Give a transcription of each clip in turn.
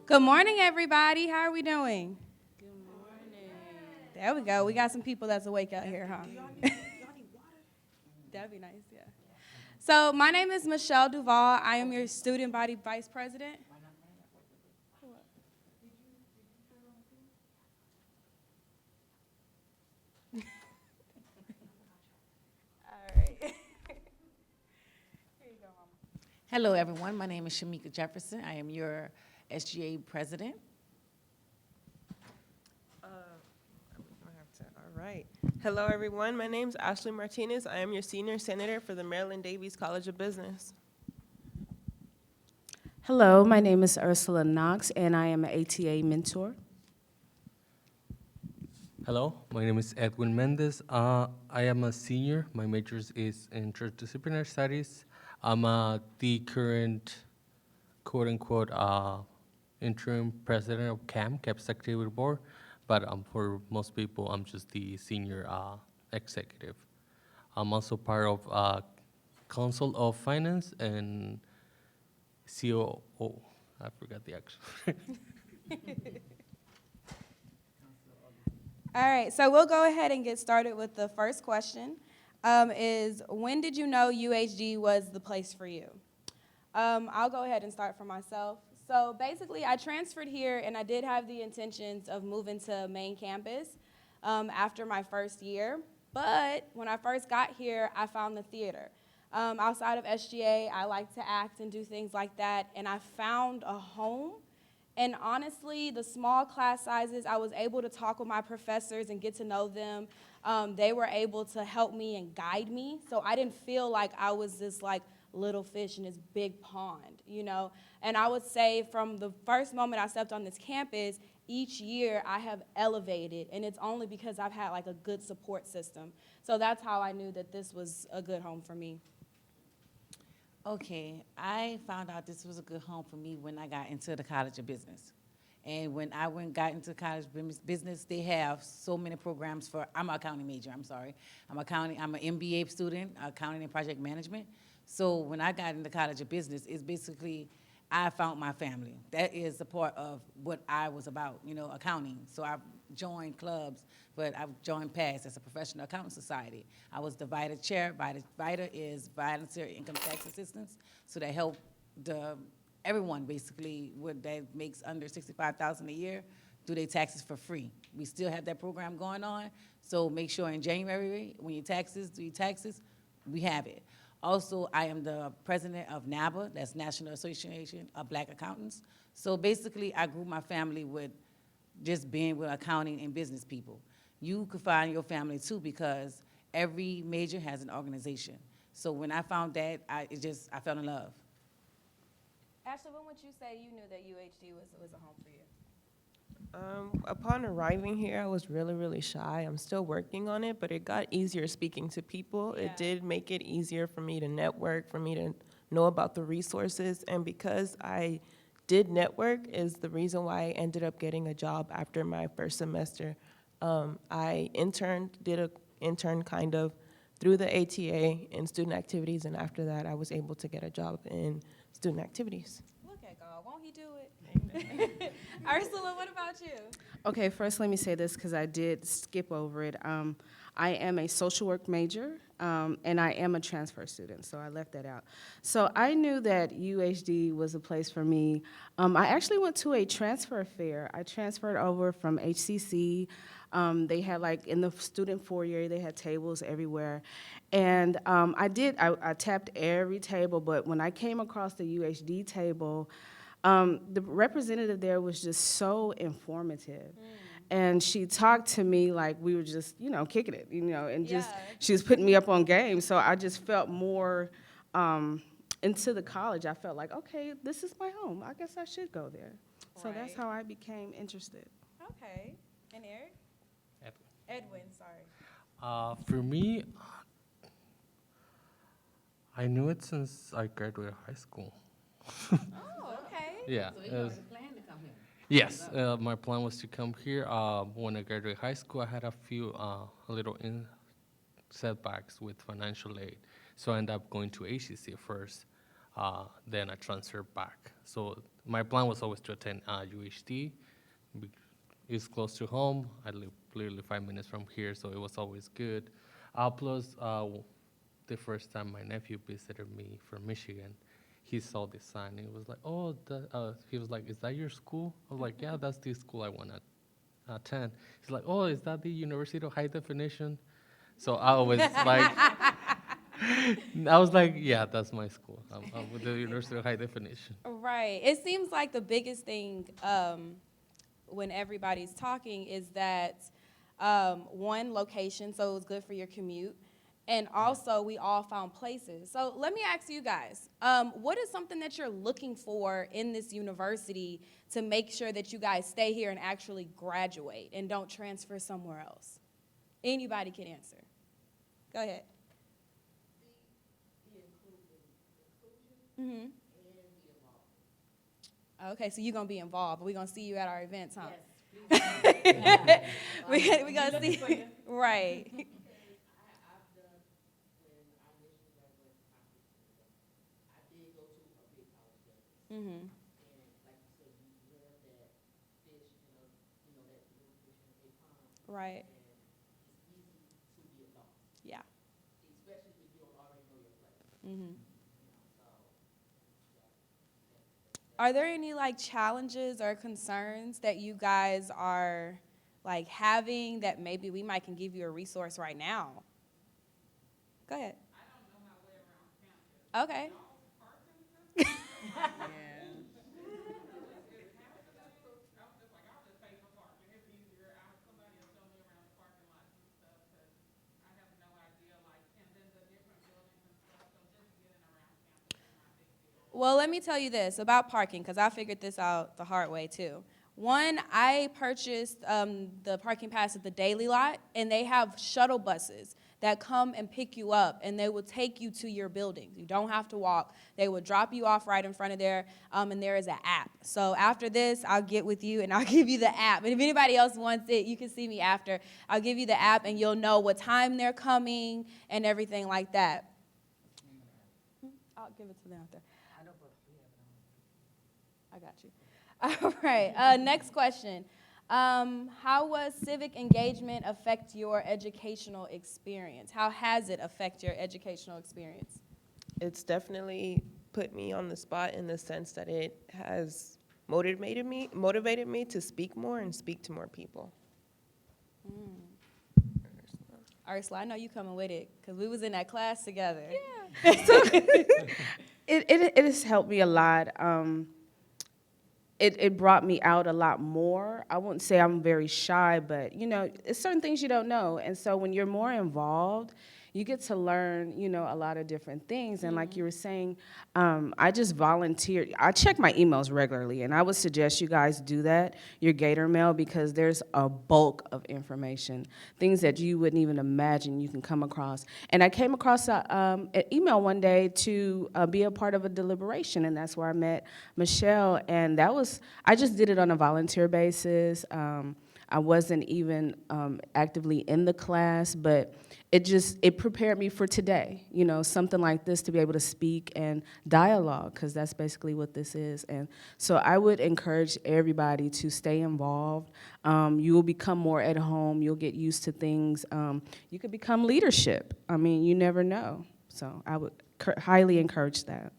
Good morning, everybody. How are we doing? Good morning. There we go. We got some people that's awake out here, huh? That'd be nice, yeah. So my name is Michelle Duval. I am your student body vice president. All right. Here you go, Mama. Hello, everyone. My name is Shamika Jefferson. I am your SGA president. All right. Hello, everyone. My name is Ashley Martinez. I am your senior senator for the Maryland Davies College of Business. Hello, my name is Ursula Knox, and I am an ATA mentor. Hello, my name is Edwin Mendez. I am a senior. My major is in interdisciplinary studies. I'm the current, quote unquote, interim president of Campus Activity Board, but for most people, I'm just the senior executive. I'm also part of Council of Finance and COO. I forgot the actual. All right, so we'll go ahead and get started with the first question. Is when did you know UHD was the place for you? I'll go ahead and start for myself. So basically, I transferred here, and I did have the intentions of moving to main campus after my first year. But when I first got here, I found the theater. Outside of SGA, I like to act and do things like that, and I found a home. And honestly, the small class sizes, I was able to talk with my professors and get to know them. They were able to help me and guide me, so I didn't feel like I was this like little fish in this big pond, you know? And I would say from the first moment I stepped on this campus, each year I have elevated, and it's only because I've had like a good support system. So that's how I knew that this was a good home for me. Okay, I found out this was a good home for me when I got into the College of Business. And when I got into College of Business, they have so many programs for, I'm an accounting major, I'm sorry. I'm an MBA student, accounting and project management. So when I got into College of Business, it's basically, I found my family. That is a part of what I was about, you know, accounting. So I joined clubs, but I've joined PASS as a professional accounting society. I was the VITA chair. VITA is voluntary income tax assistance, so they help everyone basically that makes under $65,000 a year do their taxes for free. We still have that program going on, so make sure in January when your taxes do your taxes, we have it. Also, I am the president of NABA, that's National Association of Black Accountants. So basically, I grew my family with just being with accounting and business people. You could find your family too because every major has an organization. So when I found that, I fell in love. Ashley, when would you say you knew that UHD was a home for you? Upon arriving here, I was really, really shy. I'm still working on it, but it got easier speaking to people. Yeah. It did make it easier for me to network, for me to know about the resources. And because I did network is the reason why I ended up getting a job after my first semester. I did an intern kind of through the ATA in student activities, and after that, I was able to get a job in student activities. Look at God, won't he do it? Ursula, what about you? Okay, first let me say this because I did skip over it. I am a social work major, and I am a transfer student, so I left that out. So I knew that UHD was a place for me. I actually went to a transfer fair. I transferred over from HCC. They had like in the student foyer, they had tables everywhere. And I tapped every table, but when I came across the UHD table, the representative there was just so informative. And she talked to me like we were just, you know, kicking it, you know, and just, Yeah. she was putting me up on game. So I just felt more into the college. I felt like, okay, this is my home. I guess I should go there. So that's Right. how I became interested. Okay. And Eric? Edwin, sorry. For me, I knew it since I graduated high school. Oh, okay. Yeah. So it you was- already planned to come here? yes, my plan was to come here. When I graduated high school, I had a few little setbacks with financial aid, so I ended up going to HCC first. then I transferred back. So my plan was always to attend UHD. It's close to home. I live literally 5 minutes from here, so it was always good. Plus, the first time my nephew visited me from Michigan, he saw this sign and he was like, "Oh," he was like, "Is that your school?" I was like, "Yeah, that's the school I want to attend." He's like, "Oh, is that the University of High Definition?" So I was like, I was like, "Yeah, that's my school. I'm with the University of High Definition." Right. It seems like the biggest thing when everybody's talking is that one, location, so it's good for your commute, and also we all found places. So let me ask you guys, what is something that you're looking for in this university to make sure that you guys stay here and actually graduate and don't transfer somewhere else? Anybody can answer. Go ahead. Mm-hmm. Okay, so you're gonna be involved. We're gonna see you at our events, huh? Yes. we gonna see. Right. Mm-hmm. Right. Yeah. Mm-hmm. Are there any like challenges or concerns that you guys are like having that maybe we might can give you a resource right now? Go ahead. Okay. Well, let me tell you this about parking, because I figured this out the hard way too. One, I purchased the parking pass at the Daily Lot, and they have shuttle buses that come and pick you up, and they will take you to your building. You don't have to walk. They will drop you off right in front of there, and there is an app. So after this, I'll get with you, and I'll give you the app. And if anybody else wants it, you can see me after. I'll give you the app, and you'll know what time they're coming and everything like that. I'll give it to them after. I got you. All right, next question. How was civic engagement affect your educational experience? How has it affect your educational experience? It's definitely put me on the spot in the sense that it has motivated me to speak more and speak to more people. Ursula, I know you coming with it, because we was in that class together. Yeah. So it has helped me a lot. It brought me out a lot more. I wouldn't say I'm very shy, but, it's certain things you don't know. And so when you're more involved, you get to learn, a lot of different things. And like you were saying, I just volunteered. I check my emails regularly, and I would suggest you guys do that, your Gator Mail, because there's a bulk of information, things that you wouldn't even imagine you can come across. And I came across an email one day to be a part of a deliberation, and that's where I met Michelle. And I just did it on a volunteer basis. I wasn't even actively in the class, but it prepared me for today, something like this, to be able to speak and dialogue, because that's basically what this is. And so I would encourage everybody to stay involved. You will become more at home. You'll get used to things. You could become leadership. I mean, you never know. So I would highly encourage that.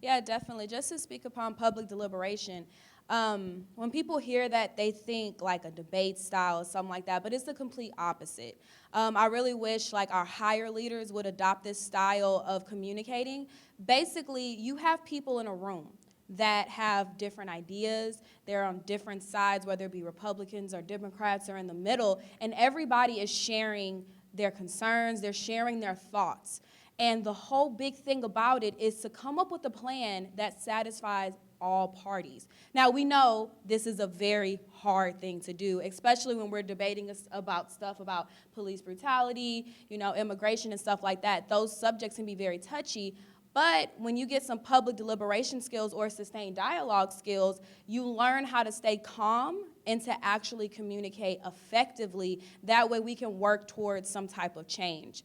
Yeah, definitely. Just to speak upon public deliberation, when people hear that, they think like a debate style or something like that, but it's the complete opposite. I really wish like our higher leaders would adopt this style of communicating. Basically, you have people in a room that have different ideas. They're on different sides, whether it be Republicans or Democrats or in the middle, and everybody is sharing their concerns, they're sharing their thoughts. And the whole big thing about it is to come up with a plan that satisfies all parties. Now, we know this is a very hard thing to do, especially when we're debating about stuff about police brutality, immigration and stuff like that. Those subjects can be very touchy, but when you get some public deliberation skills or sustained dialogue skills, you learn how to stay calm and to actually communicate effectively. That way we can work towards some type of change.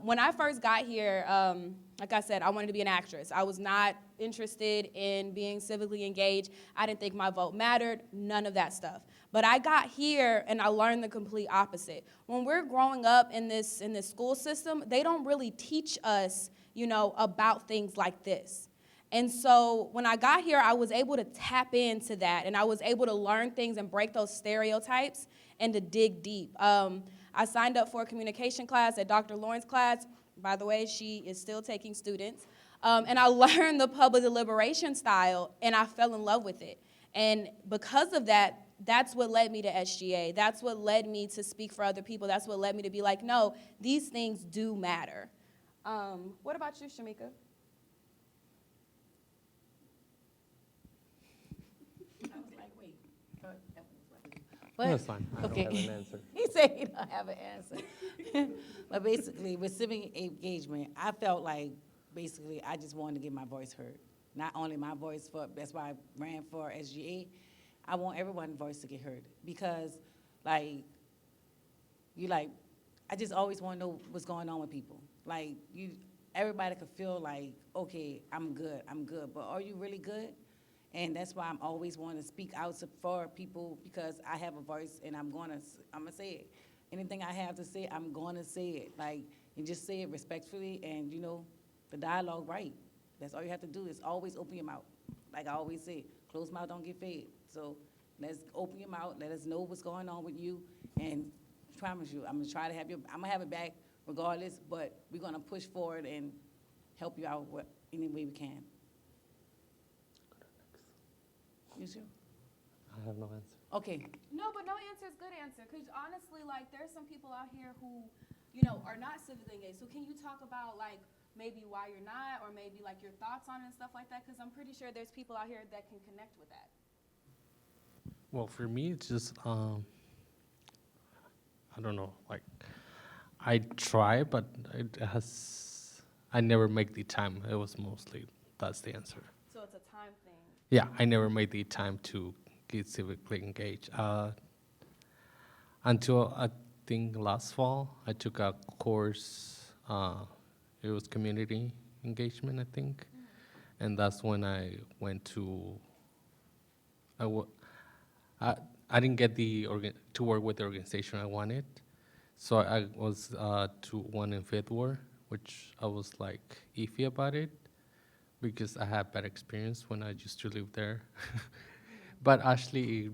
When I first got here, like I said, I wanted to be an actress. I was not interested in being civically engaged. I didn't think my vote mattered, none of that stuff. But I got here and I learned the complete opposite. When we're growing up in this school system, they don't really teach us, about things like this. And so when I got here, I was able to tap into that, and I was able to learn things and break those stereotypes and to dig deep. I signed up for a communication class at Dr. Lauren's class. By the way, she is still taking students. And I learned the public deliberation style, and I fell in love with it. And because of that, that's what led me to SGA. That's what led me to speak for other people. That's what led me to be like, no, these things do matter. What about you, Shamika? I was like, wait. No, it's fine. I don't have an answer. He said he don't have an answer. But basically, with civic engagement, I felt like basically I just wanted to get my voice heard. Not only my voice, that's why I ran for SGA. I want everyone's voice to get heard because, I just always want to know what's going on with people. Everybody could feel like, okay, I'm good, but are you really good? And that's why I'm always wanting to speak out for people because I have a voice and I'm gonna say it. Anything I have to say, I'm gonna say it. And just say it respectfully and, the dialogue right. That's all you have to do is always open your mouth. Like I always say, closed mouth don't get fed. So let's open your mouth, let us know what's going on with you, and I promise you, I'm gonna have it back regardless, but we're gonna push forward and help you out any way we can. You sure? I have no answer. Okay. No, but no answer is good answer. Because honestly, there's some people out here who, are not civically engaged. So can you talk about, maybe why you're not, or maybe, your thoughts on it and stuff like that? Because I'm pretty sure there's people out here that can connect with that. Well, for me, it's just, I don't know, I try, but I never make the time. It was that's the answer. So it's a time thing. Yeah, I never made the time to get civically engaged. Until I think last fall, I took a course, it was community engagement, I think. Mm-hmm. And that's when I went to, I didn't get to work with the organization I wanted. So I was to one in Fifth Ward, which I was iffy about it because I had bad experience when I used to live there. But actually,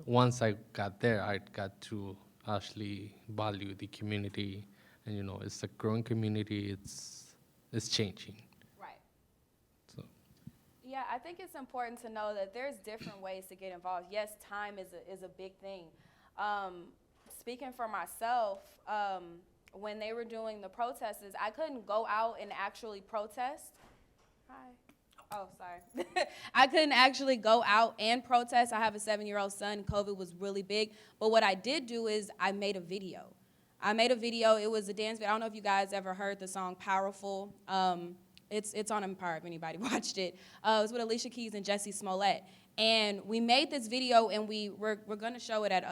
once I got there, I got to actually value the community, and it's a growing community. It's changing. Right. So. Yeah, I think it's important to know that there's different ways to get involved. Yes, time is a big thing. Speaking for myself, when they were doing the protests, I couldn't go out and actually protest. Hi. Oh, sorry. I couldn't actually go out and protest. I have a 7-year-old son. COVID was really big. But what I did do is I made a video. It was a dance video. I don't know if you guys ever heard the song Powerful. It's on Empire if anybody watched it. It was with Alicia Keys and Jussie Smollett. And we made this video, and we're going to show it at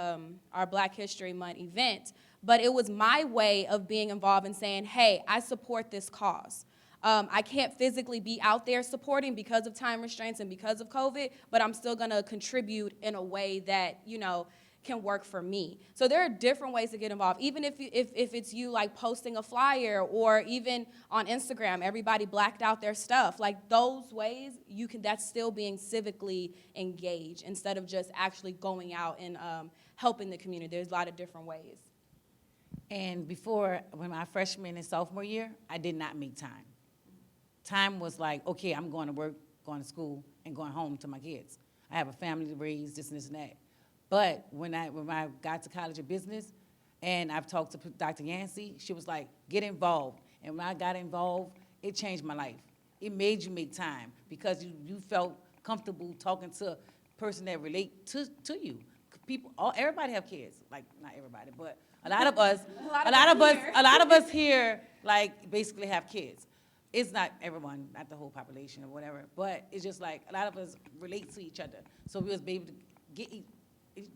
our Black History Month event. But it was my way of being involved and saying, hey, I support this cause. I can't physically be out there supporting because of time restraints and because of COVID, but I'm still going to contribute in a way that, can work for me. So there are different ways to get involved. Even if it's you posting a flyer, or even on Instagram, everybody blacked out their stuff. Those ways, that's still being civically engaged instead of just actually going out and helping the community. There's a lot of different ways. And when my freshman and sophomore year, I did not make time. Time was okay, I'm going to work, going to school, and going home to my kids. I have a family to raise, this and that. But when I got to College of Business, and I've talked to Dr. Yancey, she was like, get involved. And when I got involved, it changed my life. It made you make time because you felt comfortable talking to a person that relate to you. Everybody have kids, not everybody, but a lot of us, a lot of us here basically have kids. It's not everyone, not the whole population or whatever, but it's just a lot of us relate to each other. So we was able to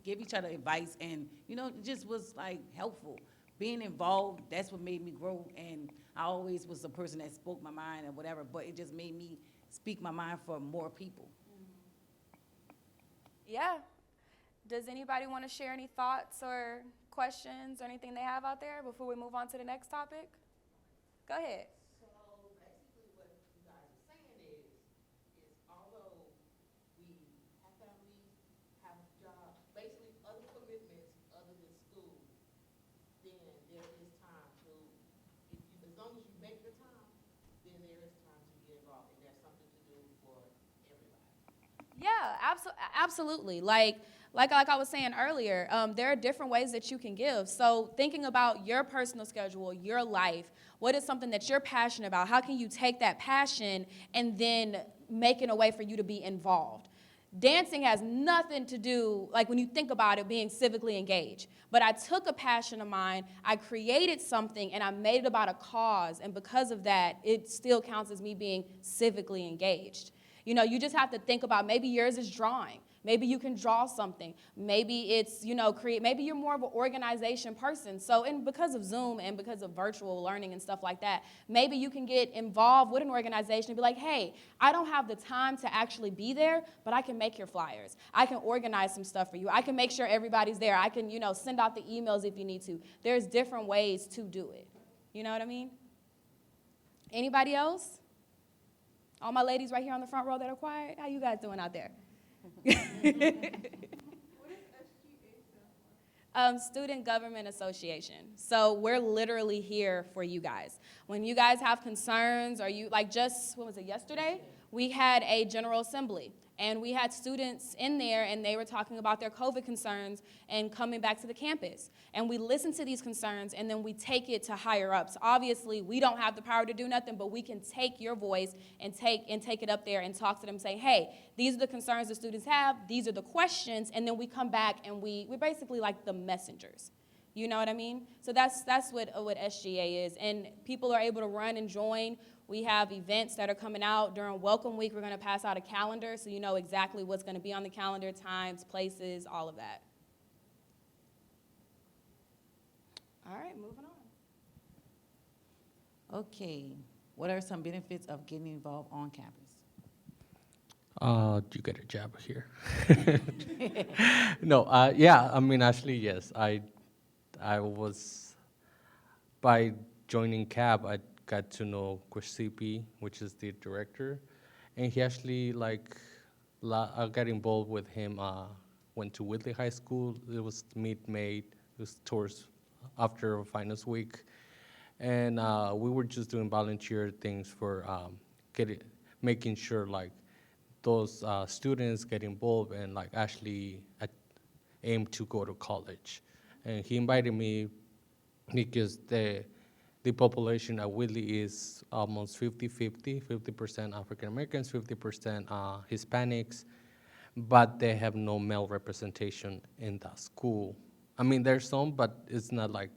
give each other advice, and it just was helpful. being involved, that's what made me grow. And I always was a person that spoke my mind or whatever, but it just made me speak my mind for more people. Yeah. Does anybody want to share any thoughts or questions or anything they have out there before we move on to the next topic? Go ahead. So basically what you guys are saying is although we have families, have jobs, basically other commitments other than school, then there is time to, if you, as long as you make the time, then there is time to get involved, and there's something to do for everybody. Yeah, absolutely. Like I was saying earlier, there are different ways that you can give. So thinking about your personal schedule, your life, what is something that you're passionate about? How can you take that passion and then make it a way for you to be involved? Dancing has nothing to do, like when you think about it, being civically engaged. But I took a passion of mine, I created something, and I made it about a cause. And because of that, it still counts as me being civically engaged. You know, you just have to think about maybe yours is drawing. Maybe you can draw something. Maybe it's, maybe you're more of an organization person. So, and because of Zoom and because of virtual learning and stuff like that, maybe you can get involved with an organization and be like, hey, I don't have the time to actually be there, but I can make your flyers. I can organize some stuff for you. I can make sure everybody's there. I can, send out the emails if you need to. There's different ways to do it. You know what I mean? Anybody else? All my ladies right here on the front row that are quiet, how you guys doing out there? Student Government Association. So we're literally here for you guys. When you guys have concerns, or you, like just, what was it, yesterday? We had a General Assembly. And we had students in there, and they were talking about their COVID concerns and coming back to the campus. And we listen to these concerns, and then we take it to higher ups. Obviously, we don't have the power to do nothing, but we can take your voice and take it up there and talk to them, say, hey, these are the concerns the students have, these are the questions, and then we come back and we're basically like the messengers. You know what I mean? So that's what SGA is. And people are able to run and join. We have events that are coming out. During Welcome Week, we're going to pass out a calendar so you know exactly what's going to be on the calendar, times, places, all of that. All right, moving on. Okay, what are some benefits of getting involved on campus? You get a job here. No, yeah, I mean, actually, yes. I was, by joining CAB, I got to know Kwesipi, which is the director, and he actually, I got involved with him, went to Whitley High School. It was mid-May, it was towards after finals week, and we were just doing volunteer things for making sure, those students get involved and, actually aim to go to college. And he invited me because the population at Whitley is almost 50-50, 50% African Americans, 50% Hispanics, but they have no male representation in that school. I mean, there's some, but it's not like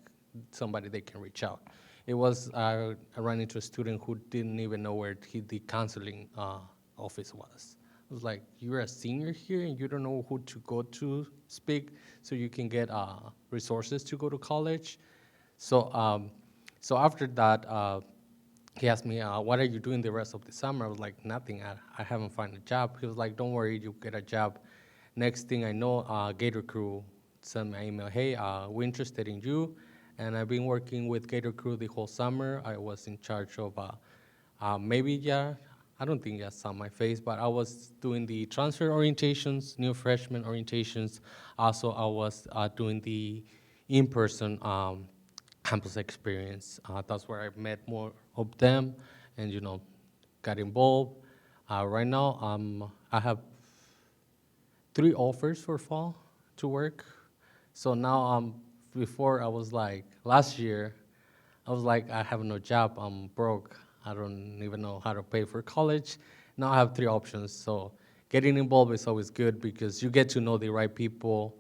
somebody they can reach out. It was, I ran into a student who didn't even know where the counseling office was. I was like, you're a senior here and you don't know who to go to speak so you can get resources to go to college. So after that, he asked me, what are you doing the rest of the summer? I was like, nothing, I haven't found a job. He was like, don't worry, you'll get a job. Next thing I know, Gator Crew sent me an email, hey, we're interested in you. And I've been working with Gator Crew the whole summer. I was in charge of I don't think that's on my face, but I was doing the transfer orientations, new freshman orientations. Also, I was doing the in-person campus experience. That's where I met more of them and, got involved. Right now, I have 3 offers for fall to work. So now, before I was like, last year, I was like, I have no job, I'm broke. I don't even know how to pay for college. Now I have 3 options. So getting involved is always good because you get to know the right people.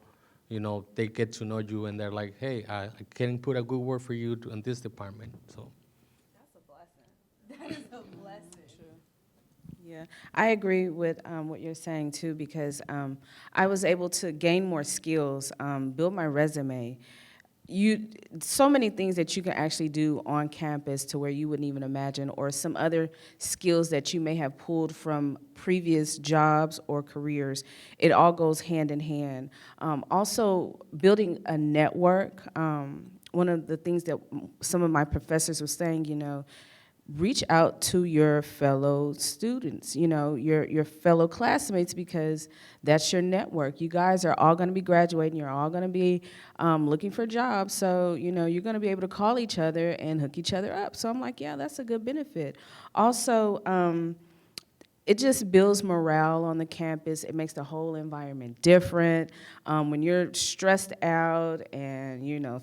They get to know you and they're like, hey, I can put a good word for you in this department. So That's a blessing. That is a blessing. Yeah, I agree with what you're saying too, because I was able to gain more skills, build my resume, so many things that you can actually do on campus to where you wouldn't even imagine, or some other skills that you may have pulled from previous jobs or careers. It all goes hand in hand. Also, building a network. One of the things that some of my professors were saying, reach out to your fellow students, your fellow classmates, because that's your network. You guys are all going to be graduating. You're all going to be looking for jobs. So, you're going to be able to call each other and hook each other up. So I'm like, yeah, that's a good benefit. Also, it just builds morale on the campus. It makes the whole environment different. When you're stressed out and,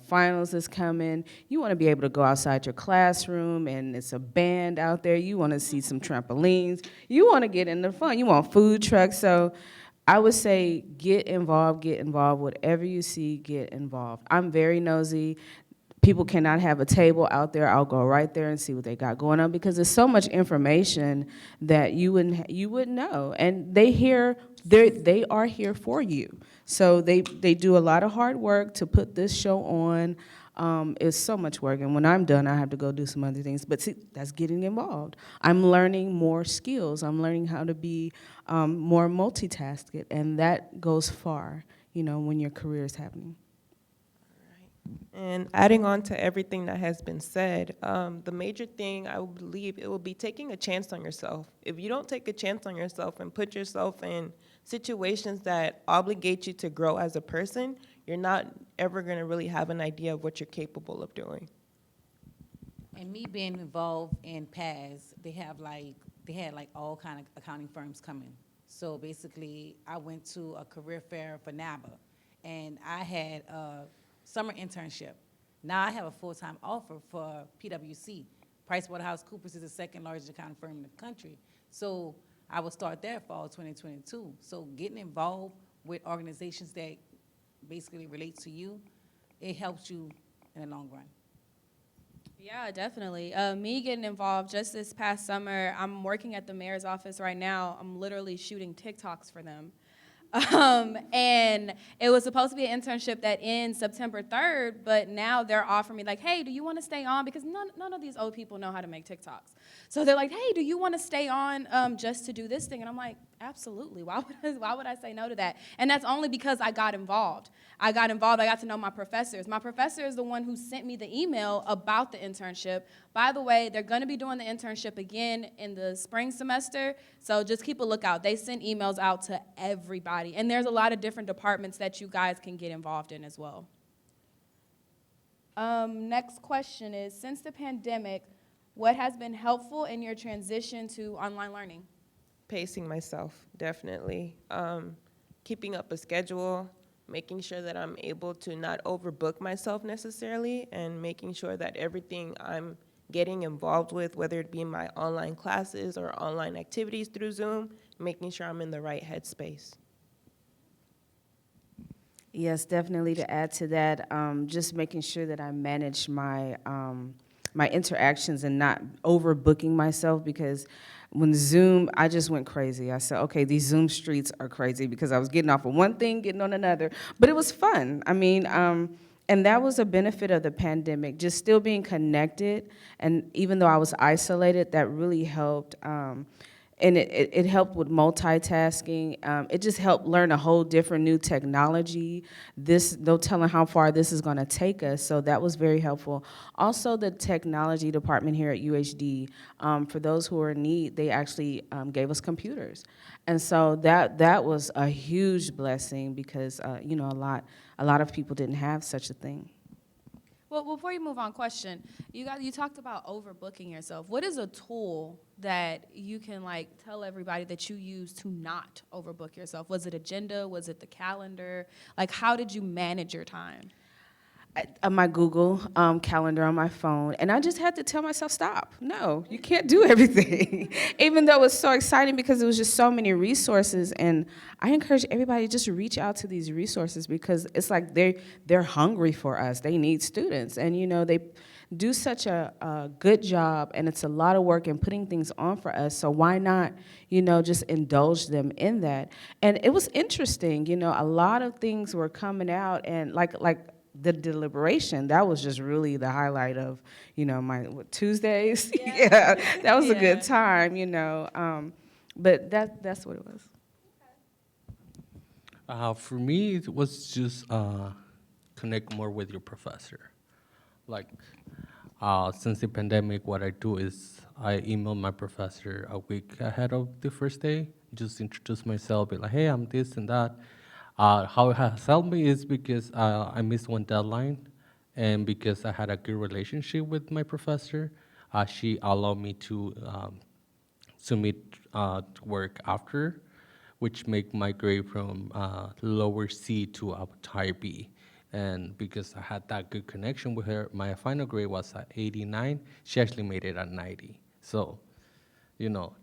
finals is coming, you want to be able to go outside your classroom and it's a band out there. You want to see some trampolines. You want to get in the fun. You want food trucks. So I would say get involved. Whatever you see, get involved. I'm very nosy. People cannot have a table out there. I'll go right there and see what they got going on, because there's so much information that you wouldn't know. And they are here for you. So they do a lot of hard work to put this show on. It's so much work, and when I'm done, I have to go do some other things. But see, that's getting involved. I'm learning more skills. I'm learning how to be more multitasking, and that goes far, when your career is happening. And adding on to everything that has been said, the major thing I would believe it will be taking a chance on yourself. If you don't take a chance on yourself and put yourself in situations that obligate you to grow as a person, you're not ever going to really have an idea of what you're capable of doing. And me being involved in PAS, they had like all kind of accounting firms coming. So basically, I went to a career fair for NABA, and I had a summer internship. Now I have a full-time offer for PwC. PricewaterhouseCoopers is the second largest accounting firm in the country. So I will start there fall 2022. So getting involved with organizations that basically relate to you, it helps you in the long run. Yeah, definitely. Me getting involved just this past summer, I'm working at the mayor's office right now. I'm literally shooting TikToks for them. And it was supposed to be an internship that ends September 3rd, but now they're offering me like, hey, do you want to stay on? Because none of these old people know how to make TikToks. So they're like, hey, do you want to stay on just to do this thing? And I'm like, absolutely. Why would I say no to that? And that's only because I got involved. I got to know my professors. My professor is the one who sent me the email about the internship. By the way, they're going to be doing the internship again in the spring semester, so just keep a lookout. They send emails out to everybody, and there's a lot of different departments that you guys can get involved in as well. Next question is, since the pandemic, what has been helpful in your transition to online learning? Pacing myself, definitely. Keeping up a schedule, making sure that I'm able to not overbook myself necessarily, and making sure that everything I'm getting involved with, whether it be my online classes or online activities through Zoom, making sure I'm in the right headspace. Yes, definitely. To add to that, just making sure that I manage my my interactions and not overbooking myself, because when Zoom, I just went crazy. I said, okay, these Zoom streets are crazy, because I was getting off of one thing, getting on another, but it was fun. I mean, and that was a benefit of the pandemic, just still being connected, and even though I was isolated, that really helped. And it helped with multitasking. It just helped learn a whole different new technology. No telling how far this is going to take us, so that was very helpful. Also, the technology department here at UHD, for those who are in need, they actually gave us computers. And so that was a huge blessing, because a lot of people didn't have such a thing. Well, before you move on, question. You talked about overbooking yourself. What is a tool that you can tell everybody that you use to not overbook yourself? Was it agenda? Was it the calendar? How did you manage your time? My Google calendar on my phone, and I just had to tell myself, stop. No, you can't do everything. Even though it was so exciting, because it was just so many resources, and I encourage everybody to just reach out to these resources, because it's like they're hungry for us. They need students, and they do such a good job, and it's a lot of work in putting things on for us, so why not, just indulge them in that? And it was interesting, a lot of things were coming out, and like the deliberation, that was just really the highlight of, Tuesdays. Yeah, that was a Yeah. good time, but that's what it was. For me, it was just connect more with your professor. Like, since the pandemic, what I do is I email my professor a week ahead of the first day, just introduce myself, be like, hey, I'm this and that. How it has helped me is because I missed one deadline, and because I had a good relationship with my professor, she allowed me to submit work after, which make my grade from lower C to a higher B. And because I had that good connection with her, my final grade was at 89. She actually made it at 90. So,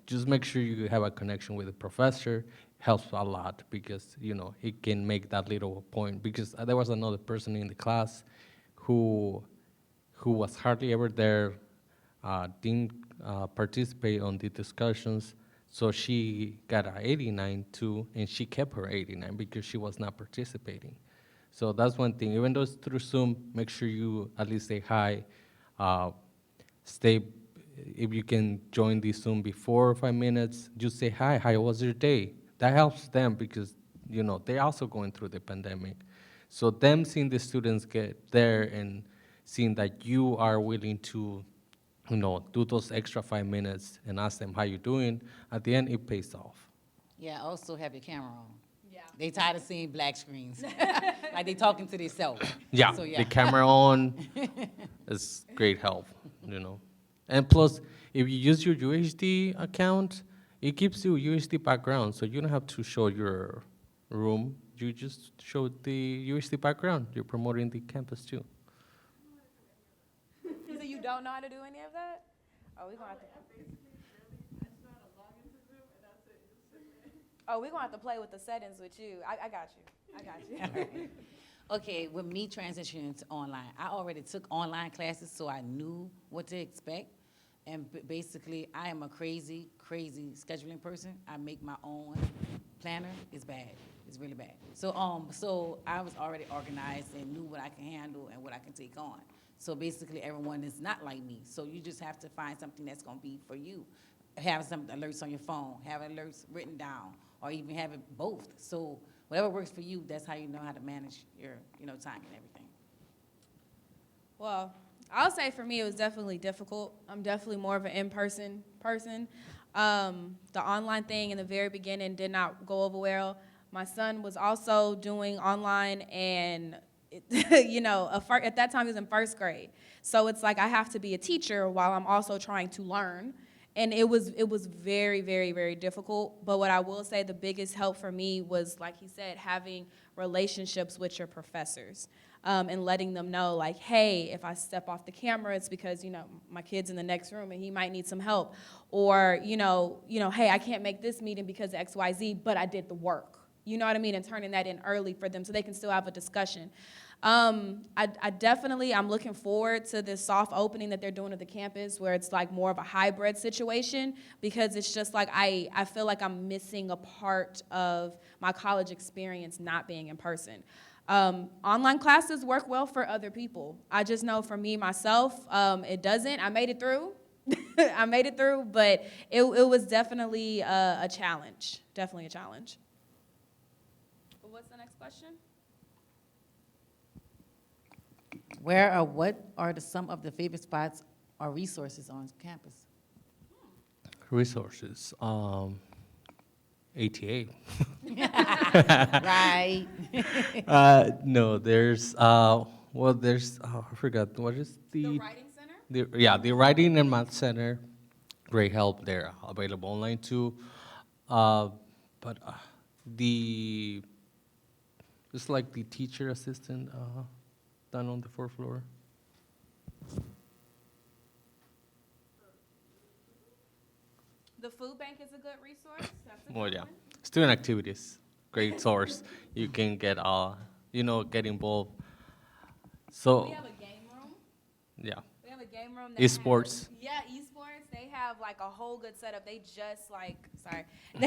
just make sure you have a connection with the professor. Helps a lot because, he can make that little point. Because there was another person in the class who was hardly ever there, didn't participate on the discussions, so she got an 89 too, and she kept her 89 because she was not participating. So that's one thing. Even though it's through Zoom, make sure you at least say hi. Uh, stay, if you can join the Zoom before 5 minutes, just say hi. How was your day? That helps them because they're also going through the pandemic. So them seeing the students get there and seeing that you are willing to do those extra 5 minutes and ask them how you doing, at the end, it pays off. Yeah, also have your camera on. Yeah. They tired of seeing black screens. Like they talking to themselves. Yeah, So, the camera on is great help, And plus, if you use your UHD account, it gives you UHD background, so you don't have to show your room. You just show the UHD background. You're promoting the campus too. So you don't know how to do any of that? Oh, we're gonna have to. Oh, we're gonna have to play with the settings with you. I got you. I got you. Okay, with me transitioning to online, I already took online classes, so I knew what to expect. And basically, I am a crazy, crazy scheduling person. I make my own planner. It's bad. It's really bad. So I was already organized and knew what I can handle and what I can take on. So basically, everyone is not like me. So you just have to find something that's going to be for you. Have some alerts on your phone, have alerts written down, or even have it both. So whatever works for you, that's how you know how to manage your, time and everything. Well, I'll say for me, it was definitely difficult. I'm definitely more of an in-person person. The online thing in the very beginning did not go over well. My son was also doing online, and at that time he was in first grade. So it's like I have to be a teacher while I'm also trying to learn. And it was very, very, very difficult. But what I will say, the biggest help for me was, like he said, having relationships with your professors, and letting them know, like, hey, if I step off the camera, it's because, my kid's in the next room and he might need some help. Or, hey, I can't make this meeting because of X, Y, Z, but I did the work. You know what I mean? And turning that in early for them so they can still have a discussion. I'm looking forward to this soft opening that they're doing at the campus where it's like more of a hybrid situation, because it's just like I feel like I'm missing a part of my college experience not being in person. Online classes work well for other people. I just know for me, myself, it doesn't. I made it through. I made it through, but it was definitely a challenge. Definitely a challenge. What's the next question? Where or what are some of the favorite spots or resources on campus? Resources, ATA. Right. No, there's, I forgot, what is The Writing Center? the Writing and Math Center, great help there, available online too. But it's like the teacher assistant, done on the fourth floor. The food bank is a good resource. That's a Well, good yeah. one. Student activities, great source. You can get, get involved. So, We have a game room. yeah. We have a game room. Esports. Yeah, esports. They they have like a whole good setup. They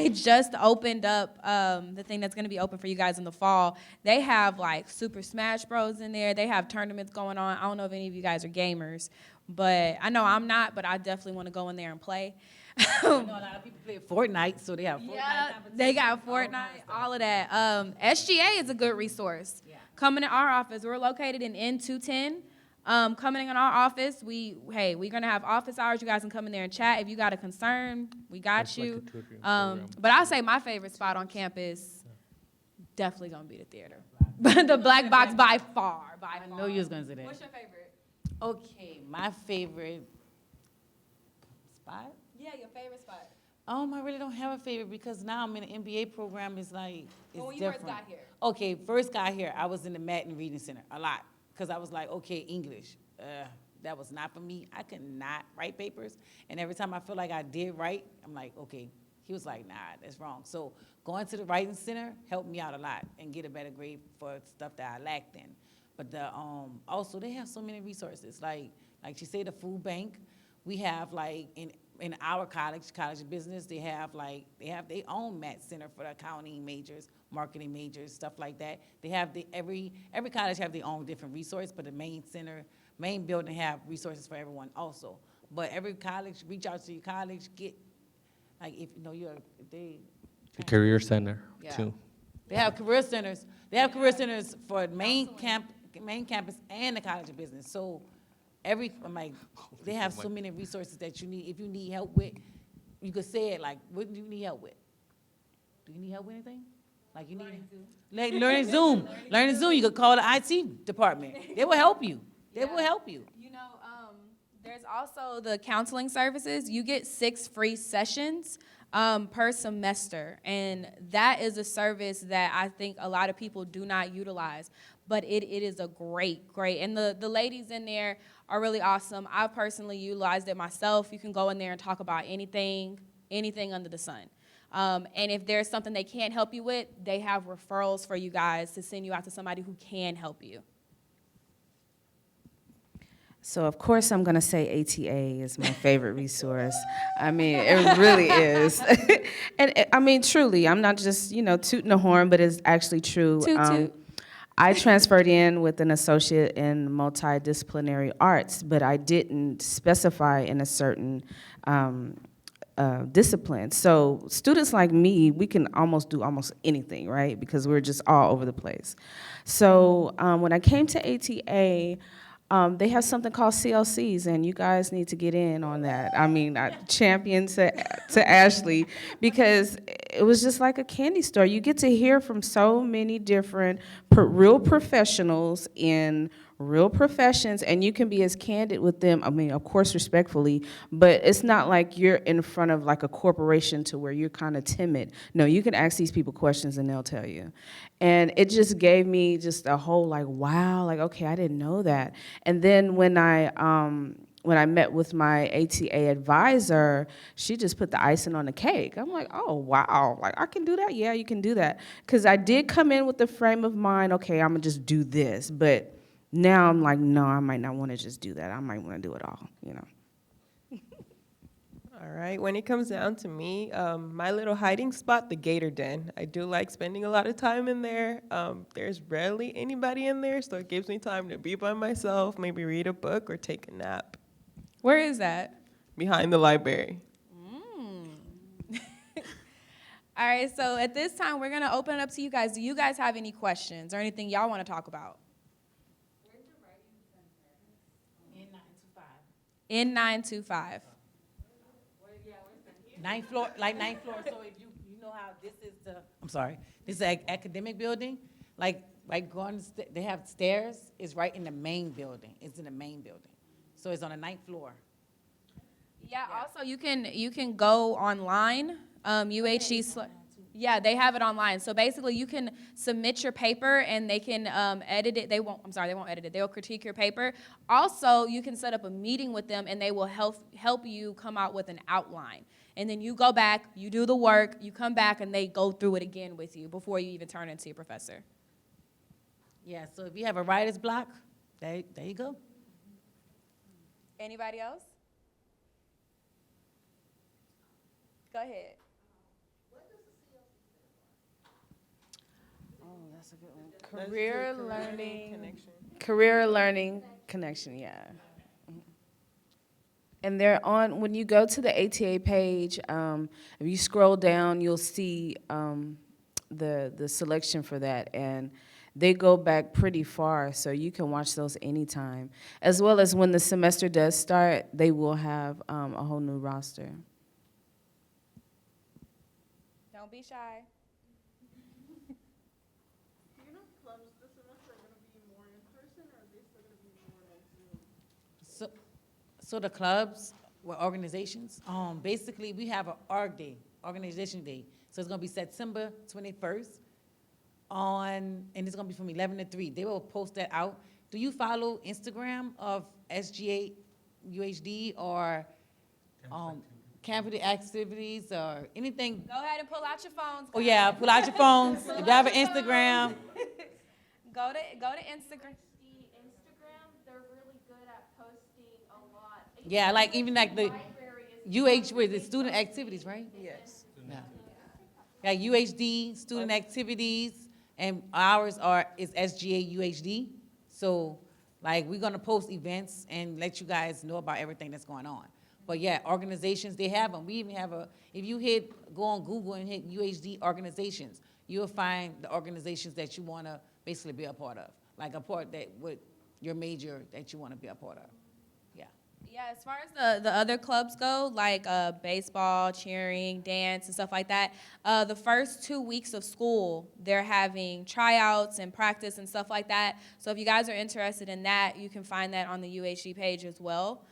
just opened up the thing that's gonna be open for you guys in the fall. They have like Super Smash Bros in there. They have tournaments going on. I don't know if any of you guys are gamers, but I know I'm not, but I definitely want to go in there and play. I know a lot of people play Fortnite, so they have Fortnite Yeah, competitions, they got all kinds Fortnite, of stuff. all of that. SGA is a good resource. Yeah. Coming to our office, we're located in N210. Coming in our office, we're gonna have office hours. You guys can come in there and chat. If you got a concern, we got It's like a you. tutoring program. But I'll say my favorite spot on campus definitely gonna be the theater. But the black box by far, by I far. know you was gonna say that. What's your favorite? Okay, my favorite spot? Yeah, your favorite spot. I really don't have a favorite because now I'm in an MBA program. It's like, it's When you different. first got here. Okay, first got here, I was in the Madden Reading Center a lot because I was like, okay, English. That was not for me. I could not write papers. And every time I feel like I did write, I'm like, okay. He was like, nah, that's wrong. So going to the writing center helped me out a lot and get a better grade for stuff that I lacked in. But also they have so many resources. Like she said, the food bank. We have like in our college of business, they have their own MAT center for the accounting majors, marketing majors, stuff like that. They have every college have their own different resource, but the main building have resources for everyone also. But every college, reach out to your college, get, like if you know The Career Center, Yeah. too. they have career centers. They have career centers for the main campus and the College of Business. So they have so many resources that you need. If you need help with, you could say it like, what do you need help with? Do you need help with anything? Like you need learning Zoom. Learning Zoom. You could call the IT department. They will help you. They will help you. You know, there's also the counseling services. You get 6 free sessions per semester, and that is a service that I think a lot of people do not utilize, but it is a great, and the ladies in there are really awesome. I personally utilized it myself. You can go in there and talk about anything under the sun. And if there's something they can't help you with, they have referrals for you guys to send you out to somebody who can help you. So of course I'm gonna say ATA is my favorite resource. I mean, it really is. And I mean, truly, I'm not just, tooting the horn, but it's actually true. Toot toot. I transferred in with an associate in multidisciplinary arts, but I didn't specify in a certain discipline. So students like me, we can do almost anything, right? Because we're just all over the place. So when I came to ATA, they have something called CLCs, and you guys need to get in on that. I mean, I champion to Ashley, because it was just like a candy store. You get to hear from so many different real professionals in real professions, and you can be as candid with them, I mean, of course, respectfully, but it's not like you're in front of like a corporation to where you're kind of timid. No, you can ask these people questions and they'll tell you. And it just gave me just a whole like, wow, like, okay, I didn't know that. And then when I met with my ATA advisor, she just put the icing on the cake. I'm like, oh, wow, like I can do that? Yeah, you can do that. Because I did come in with the frame of mind, okay, I'm gonna just do this, but now I'm like, no, I might not want to just do that. I might want to do it all, All right, when it comes down to me, my little hiding spot, the Gator Den. I do like spending a lot of time in there. There's rarely anybody in there, so it gives me time to be by myself, maybe read a book or take a nap Where is that? behind the library. All right, so at this time, we're gonna open it up to you guys. Do you guys have any questions or anything y'all wanna talk about? In 925. Ninth floor, so if you know how this is this is the academic building, like going, they have stairs, it's right in the main building, So it's on the 9th floor. Yeah, also you can go online, UHG, yeah, they have it online. So basically you can submit your paper and they can edit it. They won't edit it. They'll critique your paper. Also, you can set up a meeting with them and they will help you come out with an outline. And then you go back, you do the work, you come back and they go through it again with you before you even turn it into your professor. Yeah, so if you have a writer's block, there you go. Anybody else? Go ahead. Oh, that's a good one. That's Career the learning. connection. Career learning connection, yeah. And they're on, when you go to the ATA page, if you scroll down, you'll see the selection for that. And they go back pretty far, so you can watch those anytime. As well as when the semester does start, they will have a whole new roster. Don't be shy. Do you know if clubs this semester are gonna be more in person, or are they still gonna be more like Zoom? So the clubs, well, organizations, basically, we have a org day, organization day. So it's gonna be September 21st and it's gonna be from 11 to 3. They will post that out. Do you follow Instagram of SGA UHD or, campus activities or anything? Go ahead and pull out your phones. Oh, yeah, pull out your phones. If you have an Instagram, Go to Instagram. The Instagram, they're really good at posting a lot. yeah, like even like the Library is with the student activities, right? Yes. Yeah, UHD, student activities, and ours is SGA UHD. So, like, we're gonna post events and let you guys know about everything that's going on. But yeah, organizations, they have them. We even have if you go on Google and hit UHD organizations, you'll find the organizations that you wanna basically be a part of. Like a part that with your major that you wanna be a part of. Yeah. Yeah, as far as the other clubs go, like baseball, cheering, dance, and stuff like that, the first 2 weeks of school, they're having tryouts and practice and stuff like that. So if you guys are interested in that, you can find that on the UHG page as well.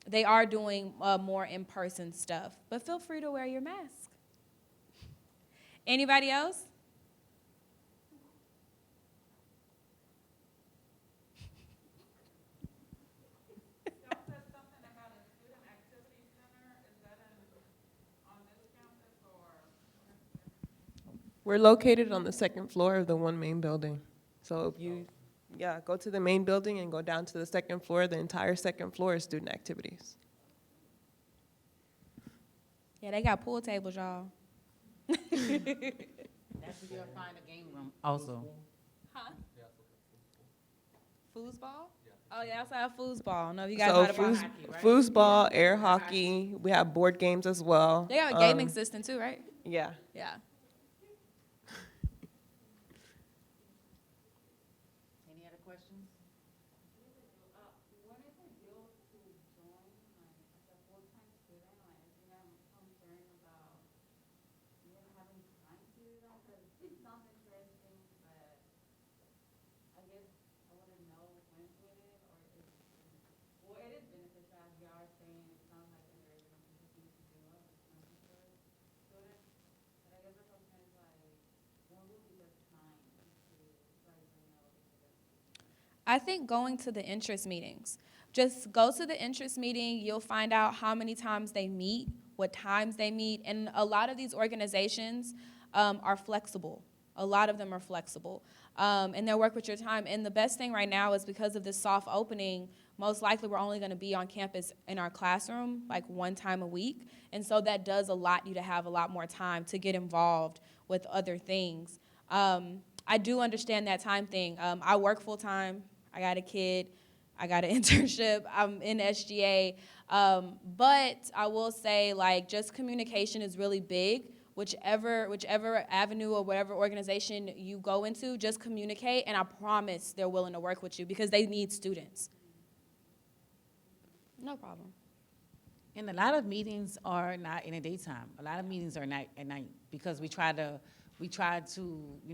They are doing more in-person stuff, but feel free to wear your mask. Anybody else? We're located on the second floor of the one main building. So if you, go to the main building and go down to the second floor, the entire second floor is student activities. Yeah, they got pool tables, y'all. That's where you'll find a game room also. Huh? Foosball? Oh, yeah, also have foosball. I don't know if you guys know So about hockey, right? foosball, air hockey, we have board games as well. They got a gaming system too, right? Yeah. Yeah. Any other questions? When is ideal to join, like, as a full-time student, like, I think I'm concerned about even having time to do that, because it sounds interesting, but I guess I wouldn't know when with it, or if, well, it is beneficial, as you are saying, it sounds like there is something to do as necessary students, but I guess the question is like, when would be the time to start doing all these events? I think going to the interest meetings. Just go to the interest meeting. You'll find out how many times they meet, what times they meet. And a lot of these organizations are flexible. A lot of them are flexible. And they'll work with your time. And the best thing right now is because of this soft opening, most likely we're only going to be on campus in our classroom like one time a week. And so that does allot you to have a lot more time to get involved with other things. I do understand that time thing. I work full time. I got a kid. I got an internship. I'm in SGA. But I will say, like, just communication is really big. Whichever avenue or whatever organization you go into, just communicate, and I promise they're willing to work with you because they need students. No problem. And a lot of meetings are not in the daytime. A lot of meetings are not at night because we try to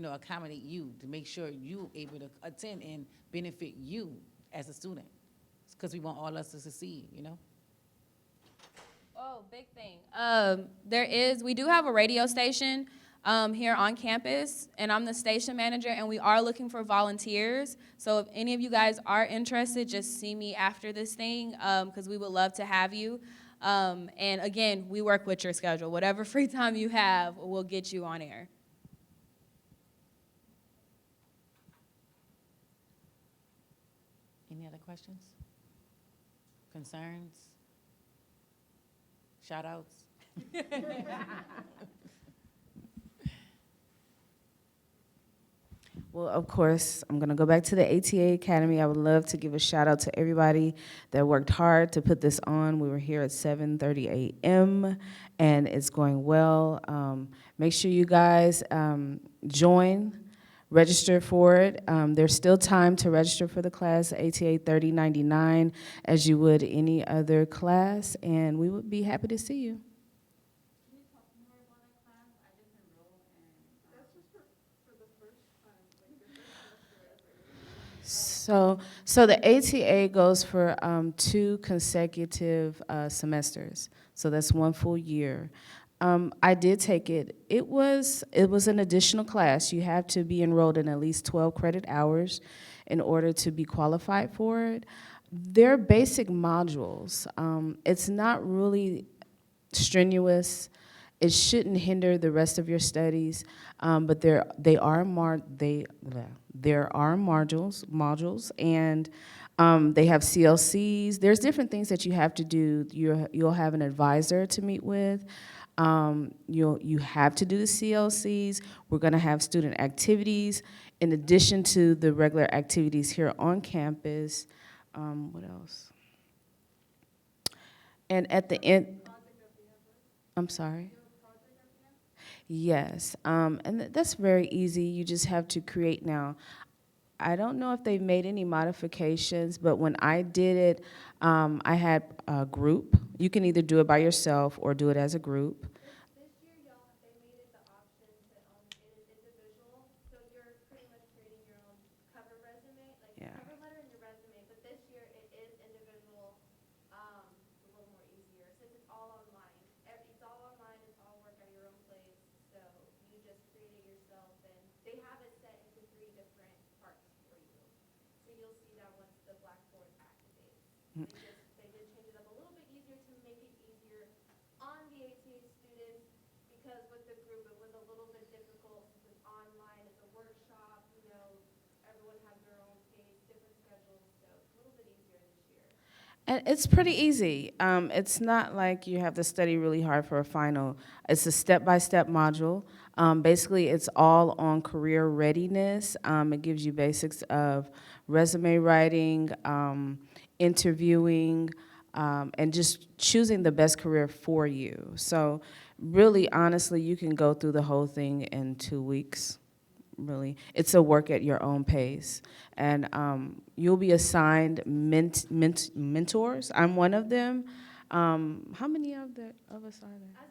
accommodate you to make sure you able to attend and benefit you as a student, because we want all us to succeed. Oh, big thing. We do have a radio station here on campus, and I'm the station manager, and we are looking for volunteers. So if any of you guys are interested, just see me after this thing, because we would love to have you. And again, we work with your schedule. Whatever free time you have, we'll get you on air. Any other questions? Concerns? Shout outs? Well, of course, I'm going to go back to the ATA Academy. I would love to give a shout out to everybody that worked hard to put this on. We were here at 7:30 a.m. and it's going well. Make sure you guys join, register for it. There's still time to register for the class, ATA 3099, as you would any other class, and we would be happy to see you. Can you talk more about that class? I just enrolled and. That's just for the first time, like the first semester ever. So the ATA goes for 2 consecutive semesters. So that's 1 full year. I did take it. It was an additional class. You have to be enrolled in at least 12 credit hours in order to be qualified for it. They're basic modules. It's not really strenuous. It shouldn't hinder the rest of your studies, but there are modules, and they have CLCs. There's different things that you have to do. You'll have an advisor to meet with. You have to do the CLCs. We're going to have student activities in addition to the regular activities here on campus. What else? And at the end, I'm sorry. Yes, and that's very easy. You just have to create now. I don't know if they've made any modifications, but when I did it, I had a group. You can either do it by yourself or do it as a group. This year, y'all, they made it the option to, it is individual, so you're pretty much creating your own cover resume, like your Yeah. cover letter and your resume, but this year it is individual, a little more easier, since it's all online. It's all online, it's all work at your own place, so you just create it yourself, and they have it set into 3 different parts for you. So you'll see that once the Blackboard activates. They did change it up a little bit easier to make it easier on the ATA students, because with the group, it was a little bit difficult since it's online, it's a workshop, everyone has their own pace, different schedules, so it's a little bit easier this year. And it's pretty easy. It's not like you have to study really hard for a final. It's a step-by-step module. Basically, it's all on career readiness. It gives you basics of resume writing, interviewing, and just choosing the best career for you. So really, honestly, you can go through the whole thing in 2 weeks. Really, it's a work at your own pace, and you'll be assigned mentors. I'm one of them. How many of us are there? As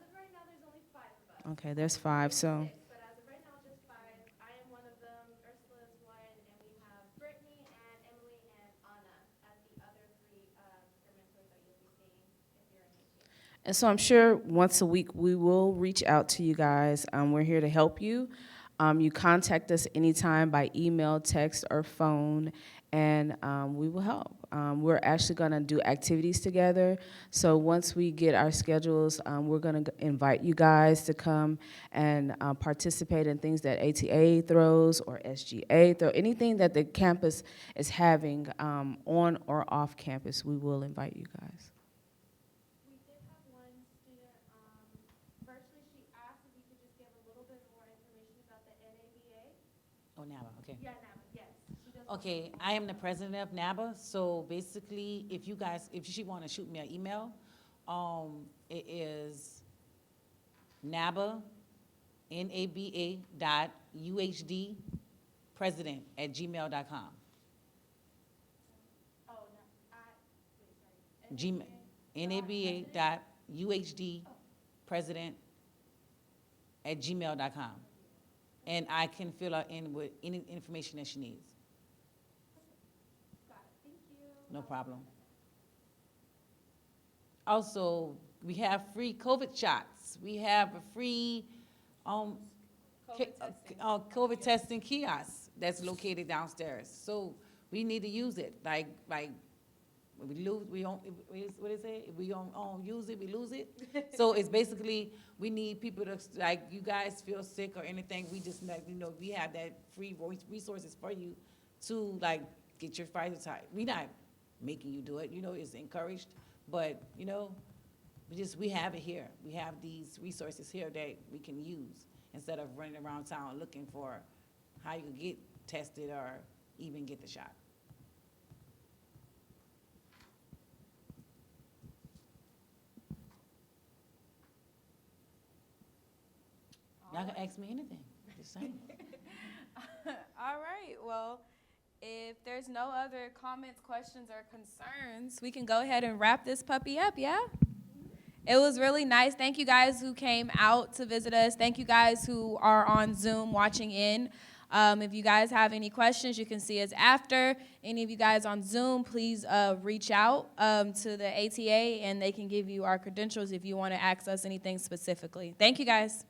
of right now, there's only 5 of us. Okay, there's 5. So, 6, but as of right now, just 5. I am one of them, Ursula is one, and we have Brittany and Emily and Anna as the other 3 career mentors that you'll be seeing if you're in ATA. and so I'm sure once a week we will reach out to you guys. We're here to help you. You contact us anytime by email, text, or phone, and we will help. We're actually going to do activities together. So once we get our schedules, we're going to invite you guys to come and participate in things that ATA throws or SGA throw. Anything that the campus is having on or off campus, we will invite you guys. We did have one student, virtually she asked if we could just give a little bit more information about the NABA. Oh, NABA, okay. Yeah, NABA, yes. She does. Okay, I am the president of NABA, so basically, if she want to shoot me an email, it is NABA, NABA dot UHD president@gmail.com. Oh, no, wait, sorry. Gmail, NABA dot UHD president@gmail.com. And I can fill her in with any information that she needs. Got it, thank you. No problem. Also, we have free COVID shots. We have a free COVID testing kiosk that's located downstairs. So we need to use it. Like we lose, we don't. What is it? If we don't use it, we lose it. So it's basically we need people to, like, you guys feel sick or anything. We just we have that free resources for you to, like, get your Pfizer type. We not making you do it. It's encouraged, but We have it here. We have these resources here that we can use instead of running around town looking for how you could get tested or even get the shot. Y'all can ask me anything, just saying. All right, well, if there's no other comments, questions, or concerns, we can go ahead and wrap this puppy up, yeah? It was really nice. Thank you guys who came out to visit us. Thank you guys who are on Zoom watching in. If you guys have any questions, you can see us after. Any of you guys on Zoom, please reach out to the ATA, and they can give you our credentials if you want to ask us anything specifically. Thank you, guys.